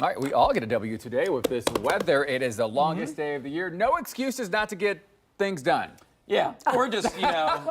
All right, we all get a W today with this weather. It is the longest day of the year. No excuses not to get things done. Yeah, we're just, Well,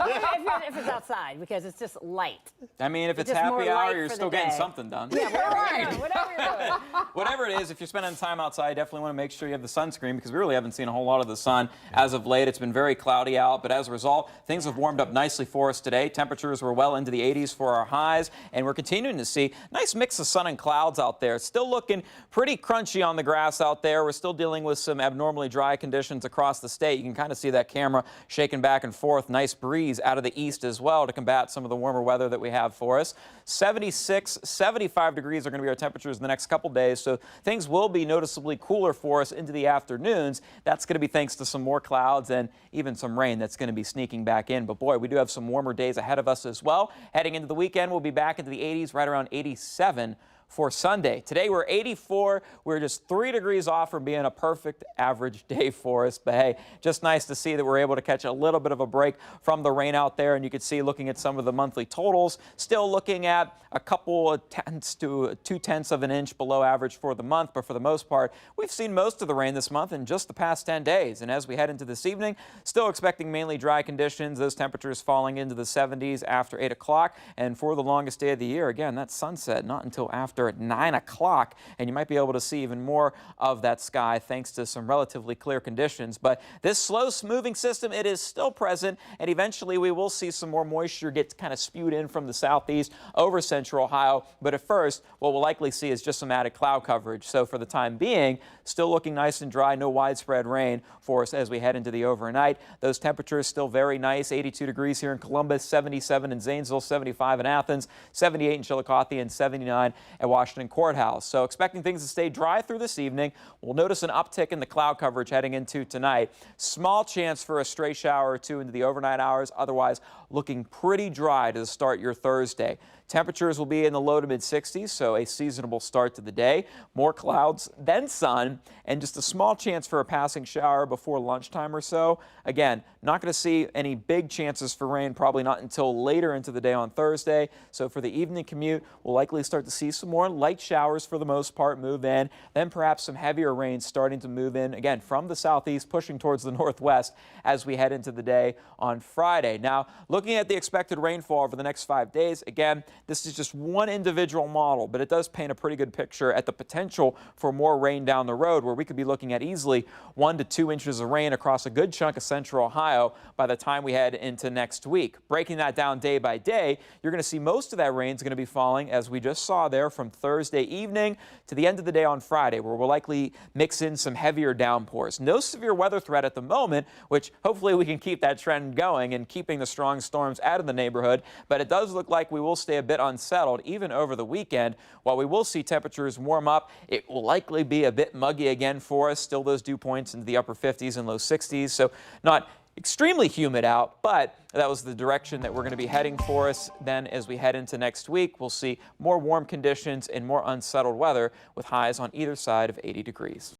if it's outside, because it's just light. I mean, if it's just more happy hour, light you're for the still getting day. something done. Yeah, whatever you're doing. Whatever it is, if you're spending time outside, definitely want to make sure you have the sunscreen because we really haven't seen a whole lot of the sun as of late. It's been very cloudy out, but as a result, things have warmed up nicely for us today. Temperatures were well into the 80s for our highs, and we're continuing to see a nice mix of sun and clouds out there. It's still looking pretty crunchy on the grass out there. We're still dealing with some abnormally dry conditions across the state. You can kind of see that camera shaking back and forth. Nice breeze out of the east as well to combat some of the warmer weather that we have for us. 76, 75 degrees are going to be our temperatures in the next couple days, so things will be noticeably cooler for us into the afternoons. That's going to be thanks to some more clouds and even some rain that's going to be sneaking back in. But boy, we do have some warmer days ahead of us as well. Heading into the weekend, we'll be back into the 80s, right around 87 for Sunday. Today we're 84. We're just 3 degrees off from being a perfect average day for us. But hey, just nice to see that we're able to catch a little bit of a break from the rain out there. And you can see, looking at some of the monthly totals, still looking at a couple of tenths to 2/10 of an inch below average for the month. But for the most part, we've seen most of the rain this month in just the past 10 days. And as we head into this evening, still expecting mainly dry conditions. Those temperatures falling into the 70s after 8 o'clock. And for the longest day of the year, again, that's sunset not until after at 9 o'clock, and you might be able to see even more of that sky thanks to some relatively clear conditions. But this slow moving system, it is still present, and eventually we will see some more moisture get kind of spewed in from the southeast over central Ohio. But at first, what we'll likely see is just some added cloud coverage. So for the time being, still looking nice and dry, no widespread rain for us as we head into the overnight. Those temperatures still very nice, 82 degrees here in Columbus, 77 in Zanesville, 75 in Athens, 78 in Chillicothe, and 79 at Washington Courthouse. So expecting things to stay dry through this evening. We'll notice an uptick in the cloud coverage heading into tonight. Small chance for a stray shower or two into the overnight hours. Otherwise, looking pretty dry to start your Thursday. Temperatures will be in the low to mid 60s, so a seasonable start to the day. More clouds, then sun, and just a small chance for a passing shower before lunchtime or so. Again, not going to see any big chances for rain, probably not until later into the day on Thursday. So for the evening commute, we'll likely start to see some more light showers for the most part move in, then perhaps some heavier rain starting to move in, again, from the southeast, pushing towards the northwest as we head into the day on Friday. Now, looking at the expected rainfall over the next 5 days, again, this is just one individual model, but it does paint a pretty good picture at the potential for more rain down the road, where we could be looking at easily 1 to 2 inches of rain across a good chunk of central Ohio by the time we head into next week. Breaking that down day by day, you're going to see most of that rain is going to be falling, as we just saw there, from Thursday evening to the end of the day on Friday, where we'll likely mix in some heavier downpours. No severe weather threat at the moment, which hopefully we can keep that trend going and keeping the strong storms out of the neighborhood, but it does look like we will stay a bit unsettled even over the weekend. While we will see temperatures warm up, it will likely be a bit muggy again for us. Still those dew points into the upper 50s and low 60s, so not extremely humid out, but that was the direction that we're going to be heading for us. Then as we head into next week, we'll see more warm conditions and more unsettled weather with highs on either side of 80 degrees.